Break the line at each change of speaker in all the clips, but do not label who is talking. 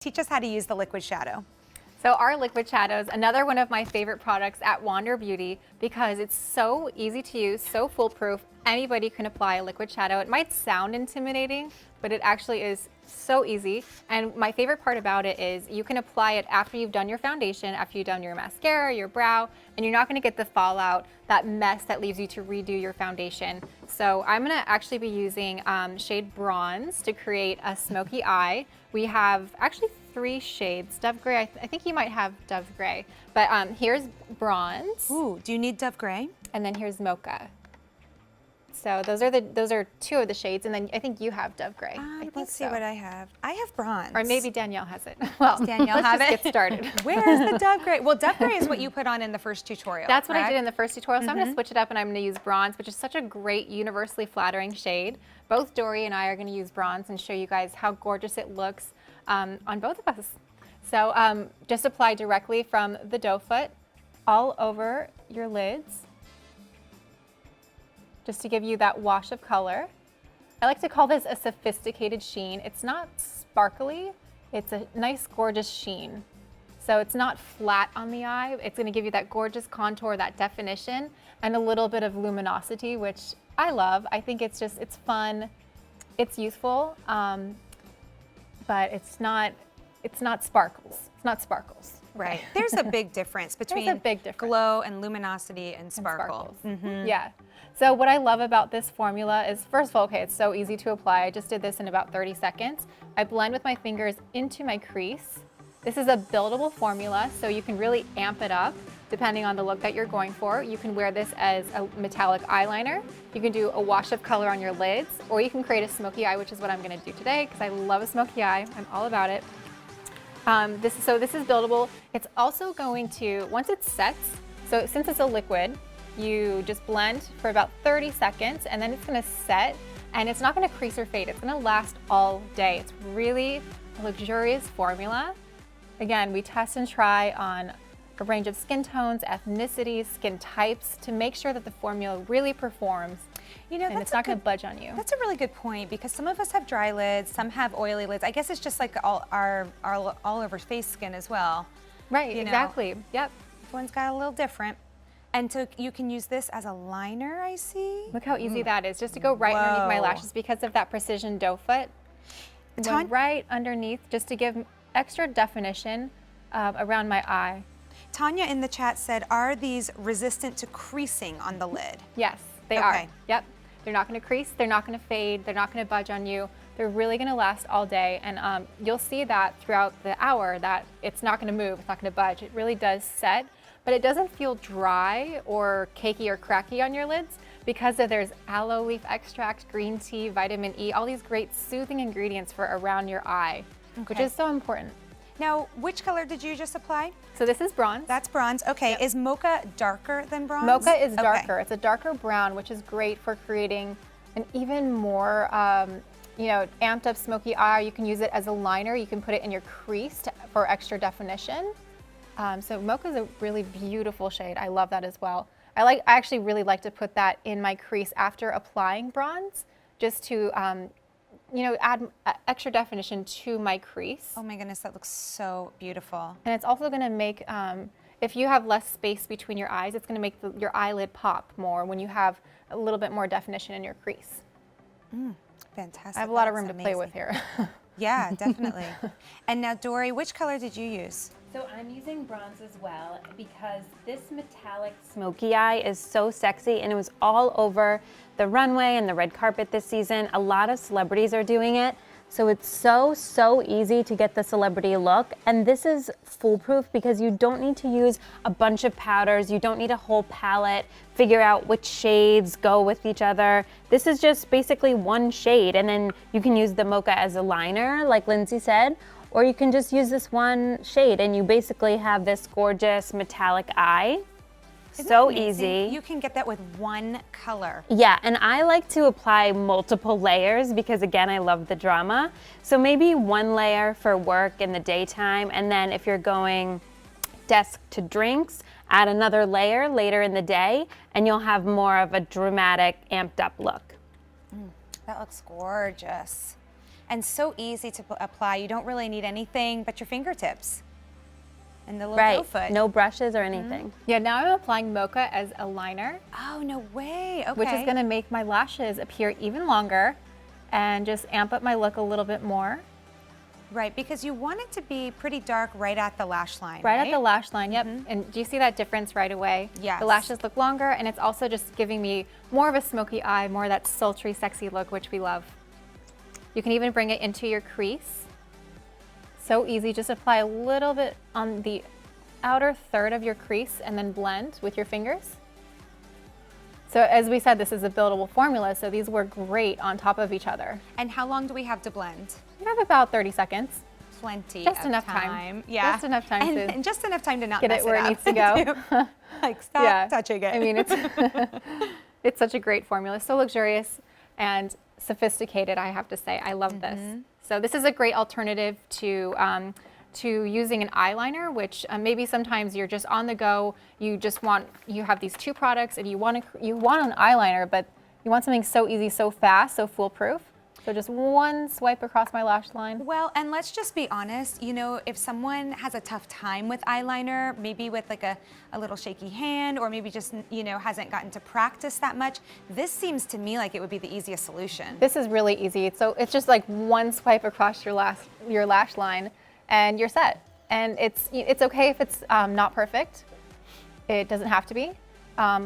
Teach us how to use the liquid shadow.
So our liquid shadows, another one of my favorite products at Wander Beauty because it's so easy to use, so foolproof. Anybody can apply a liquid shadow. It might sound intimidating, but it actually is so easy. And my favorite part about it is you can apply it after you've done your foundation, after you've done your mascara, your brow, and you're not gonna get the fallout, that mess that leaves you to redo your foundation. So I'm gonna actually be using shade Bronze to create a smoky eye. We have actually 3 shades. Dove Gray, I think you might have Dove Gray, but here's Bronze.
Ooh, do you need Dove Gray?
And then here's Mocha. So those are 2 of the shades, and then I think you have Dove Gray.
Let's see what I have. I have Bronze.
Or maybe Danielle has it. Well,
Danielle have
let's
it?
just get started.
Where's the Dove Gray? Well, Dove Gray is what you put on in the first tutorial.
That's what
correct?
I did in the first tutorial. So I'm gonna switch it up and I'm gonna use Bronze, which is such a great universally flattering shade. Both Dory and I are gonna use Bronze and show you guys how gorgeous it looks on both of us. So just apply directly from the doe foot all over your lids, just to give you that wash of color. I like to call this a sophisticated sheen. It's not sparkly, it's a nice, gorgeous sheen. So it's not flat on the eye. It's gonna give you that gorgeous contour, that definition, and a little bit of luminosity, which I love. I think it's fun, it's youthful, but it's not sparkles. It's not sparkles.
Right. There's a big difference between glow and luminosity and sparkle.
Yeah. So what I love about this formula is, first of all, okay, it's so easy to apply. I just did this in about 30 seconds. I blend with my fingers into my crease. This is a buildable formula, so you can really amp it up depending on the look that you're going for. You can wear this as a metallic eyeliner. You can do a wash of color on your lids, or you can create a smoky eye, which is what I'm gonna do today because I love a smoky eye. I'm all about it. This is buildable. It's also going to, once it sets, so since it's a liquid, you just blend for about 30 seconds and then it's gonna set, and it's not gonna crease or fade. It's gonna last all day. It's really a luxurious formula. Again, we test and try on a range of skin tones, ethnicities, skin types to make sure that the formula really performs.
You know,
and it's not going to budge on you.
That's a really good point because some of us have dry lids, some have oily lids. I guess it's just like all over face skin as well.
Right, exactly. Yep.
One's got a little different. And so you can use this as a liner, I see.
Look how easy that is, just to go right underneath my lashes because of that precision doe foot. Right underneath, just to give extra definition around my eye.
Tanya in the chat said, are these resistant to creasing on the lid?
Yes, they are. Yep. They're not going to crease, they're not going to fade, they're not going to budge on you. They're really going to last all day, and you'll see that throughout the hour that it's not going to move, it's not going to budge. It really does set, but it doesn't feel dry or cakey or cracky on your lids because there's aloe leaf extract, green tea, vitamin E, all these great soothing ingredients for around your eye, which is so important.
Now, which color did you just apply?
So this is Bronze.
That's Bronze. Okay, Is Mocha darker than Bronze?
Mocha is darker. It's a darker brown, which is great for creating an even more, amped up smoky eye. You can use it as a liner. You can put it in your crease for extra definition. So Mocha is a really beautiful shade. I love that as well. I actually really like to put that in my crease after applying Bronze, just to add extra definition to my crease.
Oh my goodness, that looks so beautiful.
And it's also gonna make, if you have less space between your eyes, it's gonna make your eyelid pop more when you have a little bit more definition in your crease.
Fantastic.
I have a lot of room to play with here.
Yeah, definitely. And now, Dory, which color did you use?
So I'm using Bronze as well because this metallic smoky eye is so sexy, and it was all over the runway and the red carpet this season. A lot of celebrities are doing it. So it's so easy to get the celebrity look. And this is foolproof because you don't need to use a bunch of powders. You don't need a whole palette, figure out which shades go with each other. This is just basically one shade, and then you can use the Mocha as a liner, like Lindsay said, or you can just use this one shade and you basically have this gorgeous metallic eye. So easy.
You can get that with one color.
Yeah, and I like to apply multiple layers because, again, I love the drama. So maybe one layer for work in the daytime, and then if you're going desk to drinks, add another layer later in the day, and you'll have more of a dramatic, amped up look.
That looks gorgeous. and so easy to apply. You don't really need anything but your fingertips and the little
Right.
doe foot.
No brushes or anything.
Yeah, now I'm applying mocha as a liner,
Oh, no way. Okay.
which is going to make my lashes appear even longer and just amp up my look a little bit more.
Right, because you want it to be pretty dark right at the lash line,
Right at the lash line, yep. And do you see that difference right away?
Yes.
The lashes look longer, and it's also just giving me more of a smoky eye, more of that sultry, sexy look, which we love. You can even bring it into your crease. So easy, just apply a little bit on the outer third of your crease and then blend with your fingers. So as we said, this is a buildable formula, so these work great on top of each other.
And how long do we have to blend?
You have about 30 seconds.
Plenty
Just
of
enough
time.
time.
Yeah.
Just enough time to
and just enough time to not
get
mess
it where it
up.
needs to go.
Like, stop touching it.
I mean, it's it's such a great formula, so luxurious and sophisticated, I have to say. I love this. So this is a great alternative to using an eyeliner, which maybe sometimes you're just on the go. You have these two products, and you want an eyeliner, but you want something so easy, so fast, so foolproof. So just one swipe across my lash line.
Well, and let's just be honest, you know, if someone has a tough time with eyeliner, maybe with like a little shaky hand, or maybe just, you know, hasn't gotten to practice that much, this seems to me like it would be the easiest solution.
This is really easy. So it's just like one swipe across your lash line, and you're set. And it's okay if it's not perfect. It doesn't have to be.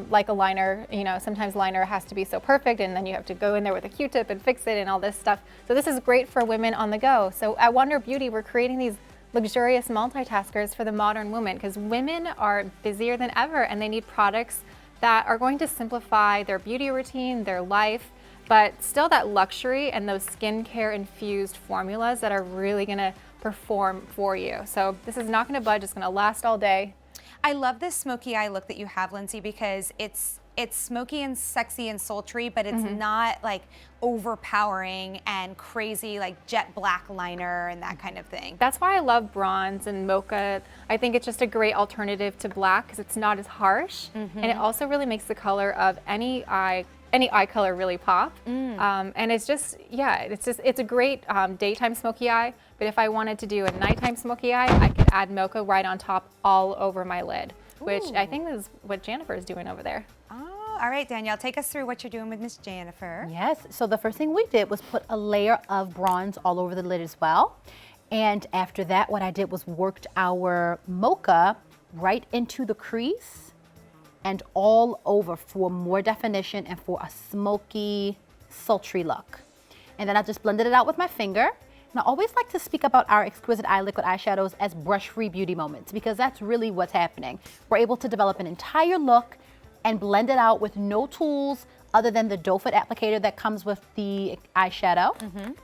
Like a liner, you know, sometimes liner has to be so perfect, and then you have to go in there with a Q-tip and fix it and all this stuff. So this is great for women on the go. So at Wonder Beauty, we're creating these luxurious multitaskers for the modern woman, because women are busier than ever, and they need products that are going to simplify their beauty routine, their life, but still that luxury and those skincare infused formulas that are really gonna perform for you. So this is not gonna budge, it's gonna last all day.
I love this smoky eye look that you have, Lindsay, because it's smoky and sexy and sultry, but it's not like overpowering and crazy like jet black liner and that kind of thing.
That's why I love bronze and mocha. I think it's just a great alternative to black because it's not as harsh, and it also really makes the color of any eye color really pop. And it's just, yeah, it's a great daytime smoky eye, but if I wanted to do a nighttime smoky eye, I could add mocha right on top all over my lid, which I think is what Jennifer is doing over there.
Oh, all right, Danielle, take us through what you're doing with Miss Jennifer.
Yes, so the first thing we did was put a layer of bronze all over the lid as well. And after that, what I did was worked our mocha right into the crease and all over for more definition and for a smoky, sultry look. And then I just blended it out with my finger. And I always like to speak about our Exquisite Eye Liquid eyeshadows as brush-free beauty moments, because that's really what's happening. We're able to develop an entire look and blend it out with no tools other than the doe foot applicator that comes with the eyeshadow.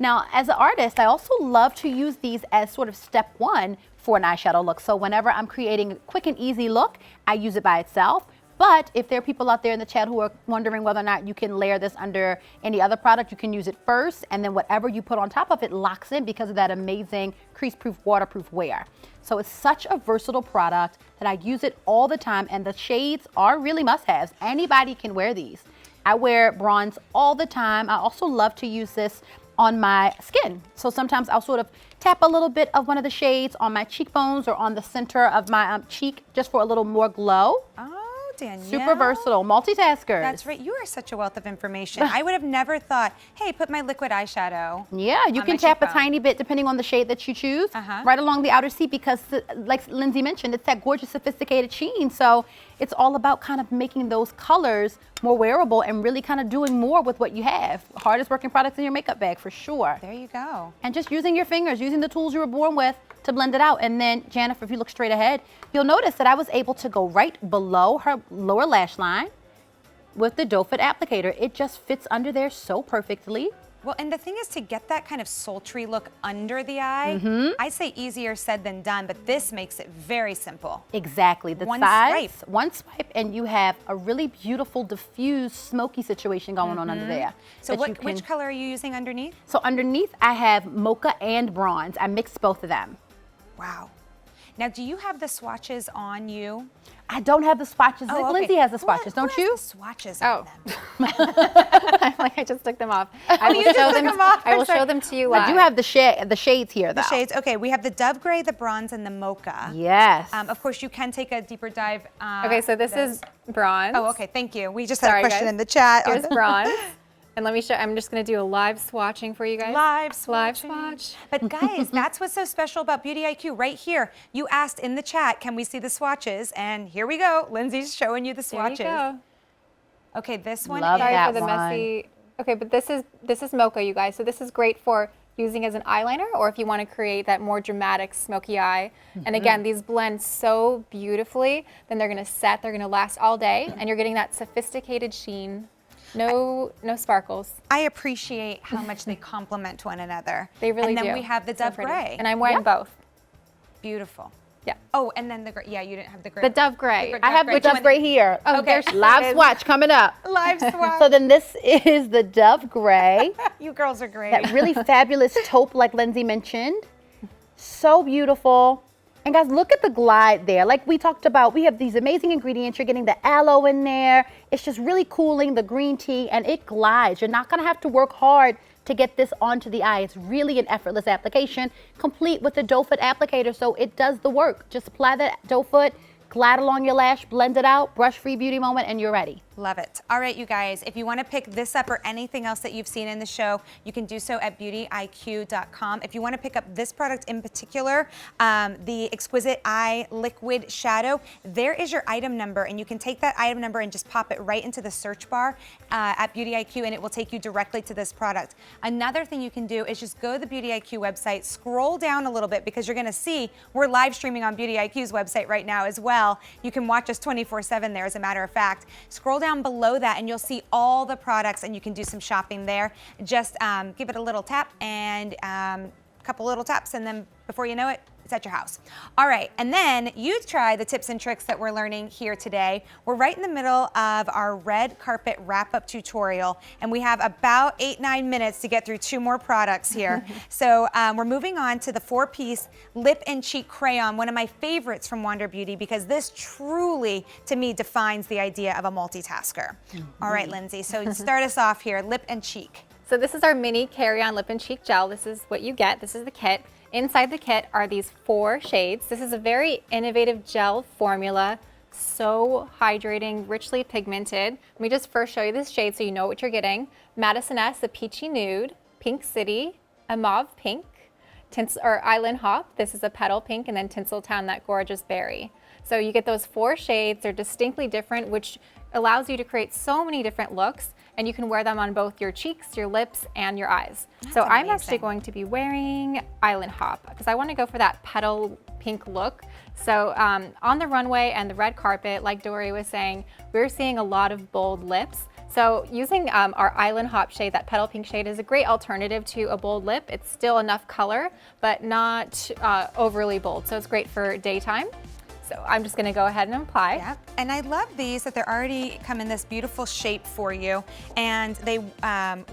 Now, as an artist, I also love to use these as sort of step one for an eyeshadow look. So whenever I'm creating a quick and easy look, I use it by itself. But if there are people out there in the chat who are wondering whether or not you can layer this under any other product, you can use it first, and then whatever you put on top of it locks in because of that amazing crease-proof, waterproof wear. So it's such a versatile product that I use it all the time, and the shades are really must-haves. Anybody can wear these. I wear bronze all the time. I also love to use this on my skin. So sometimes I'll sort of tap a little bit of one of the shades on my cheekbones or on the center of my cheek just for a little more glow.
Oh, Danielle.
Super versatile, multitaskers.
That's right. You are such a wealth of information. I would have never thought, hey, put my liquid eyeshadow.
Yeah, you
on
can
my
tap a
cheekbone.
tiny bit depending on the shade that you choose, right along the outer C, because like Lindsay mentioned, it's that gorgeous, sophisticated sheen. So it's all about kind of making those colors more wearable and really kind of doing more with what you have. Hardest working products in your makeup bag for sure.
There you go.
And just using your fingers, using the tools you were born with to blend it out. And then, Jennifer, if you look straight ahead, you'll notice that I was able to go right below her lower lash line with the doe foot applicator. It just fits under there so perfectly.
Well, and the thing is, to get that kind of sultry look under the eye, I say easier said than done, but this makes it very simple.
Exactly. The
One
size,
swipe.
one swipe, and you have a really beautiful, diffused, smoky situation going on under there.
So
that you
which color are you using underneath?
So underneath, I have mocha and bronze. I mixed both of them.
Wow. Now, do you have the swatches on you?
I don't have the swatches.
Oh, okay.
Lindsay has the swatches,
Who
don't
has
you?
the swatches on them?
I'm like, I just took them off. I will
you just
show
took
them.
them off.
I will
I'm sorry.
show them to you
I
live.
do have the shades here, though.
The shades. Okay, we have the Dove Gray, the Bronze, and the Mocha.
Yes.
Of course, you can take a deeper dive.
Okay, so this is bronze.
Oh, okay. Thank you. We just had
Sorry,
a question
guys.
in the chat.
Here's bronze. And let me show, I'm just gonna do a live swatching for you guys.
Live
Live
swatching.
swatch.
But guys, that's what's so special about Beauty IQ. Right here, you asked in the chat, can we see the swatches? And here we go. Lindsay's showing you the swatches.
There you go.
Okay, this one
Love
is.
Sorry
that
for the
one.
messy. Okay, but this is Mocha, you guys. So this is great for using as an eyeliner, or if you want to create that more dramatic smoky eye. And again, these blend so beautifully. Then they're gonna set. They're gonna last all day, and you're getting that sophisticated sheen. No sparkles.
I appreciate how much they complement one another.
They really
and
do.
then we have the
So
Dove
pretty.
Gray.
And I'm wearing both.
Beautiful.
Yeah.
Oh, and then the gray. Yeah, you didn't have the gray.
The Dove Gray.
The
I have the
Which
Dove
one?
Gray here.
Oh,
Okay.
there's
Live swatch coming up.
Live swatch.
So then this is the Dove Gray.
You girls are great.
That really fabulous taupe like Lindsay mentioned. So beautiful. And guys, look at the glide there. Like we talked about, we have these amazing ingredients. You're getting the aloe in there. It's just really cooling, the green tea, and it glides. You're not gonna have to work hard to get this onto the eye. It's really an effortless application, complete with the doe foot applicator, so it does the work. Just apply the doe foot, glide along your lash, blend it out, brush-free beauty moment, and you're ready.
Love it. All right, you guys, if you want to pick this up or anything else that you've seen in the show, you can do so at beautyiq.com. If you want to pick up this product in particular, the Exquisite Eye Liquid Shadow, there is your item number, and you can take that item number and just pop it right into the search bar at Beauty IQ, and it will take you directly to this product. Another thing you can do is just go to the Beauty IQ website, scroll down a little bit, because you're going to see we're live streaming on Beauty IQ's website right now as well. You can watch us 24/7 there, as a matter of fact. Scroll down below that and you'll see all the products, and you can do some shopping there. Just give it a little tap and a couple little taps, and then before you know it, it's at your house. All right, and then you try the tips and tricks that we're learning here today. We're right in the middle of our red carpet wrap-up tutorial, and we have about 8-9 minutes to get through 2 more products here. So we're moving on to the 4-piece lip and cheek crayon, one of my favorites from Wander Beauty, because this truly, to me, defines the idea of a multitasker. All right, Lindsay, so start us off here, lip and cheek.
So this is our mini carry-on lip and cheek gel. This is what you get. This is the kit. Inside the kit are these 4 shades. This is a very innovative gel formula, so hydrating, richly pigmented. Let me just first show you this shade so you know what you're getting. Madison S, a peachy nude, Pink City, a mauve pink, Island Hop, this is a petal pink, and then Tinseltown, that gorgeous berry. So you get those 4 shades. They're distinctly different, which allows you to create so many different looks, and you can wear them on both your cheeks, your lips, and your eyes. So I'm actually going to be wearing Island Hop because I want to go for that petal pink look. So on the runway and the red carpet, like Dory was saying, we're seeing a lot of bold lips. So using our Island Hop shade, that petal pink shade, is a great alternative to a bold lip. It's still enough color, but not overly bold. So it's great for daytime. So I'm just gonna go ahead and apply.
Yeah, and I love these that they're already come in this beautiful shape for you, and they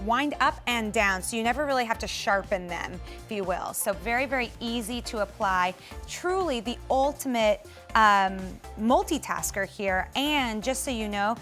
wind up and down, so you never really have to sharpen them, if you will. So very, very easy to apply. Truly the ultimate multitasker here, and just so you know,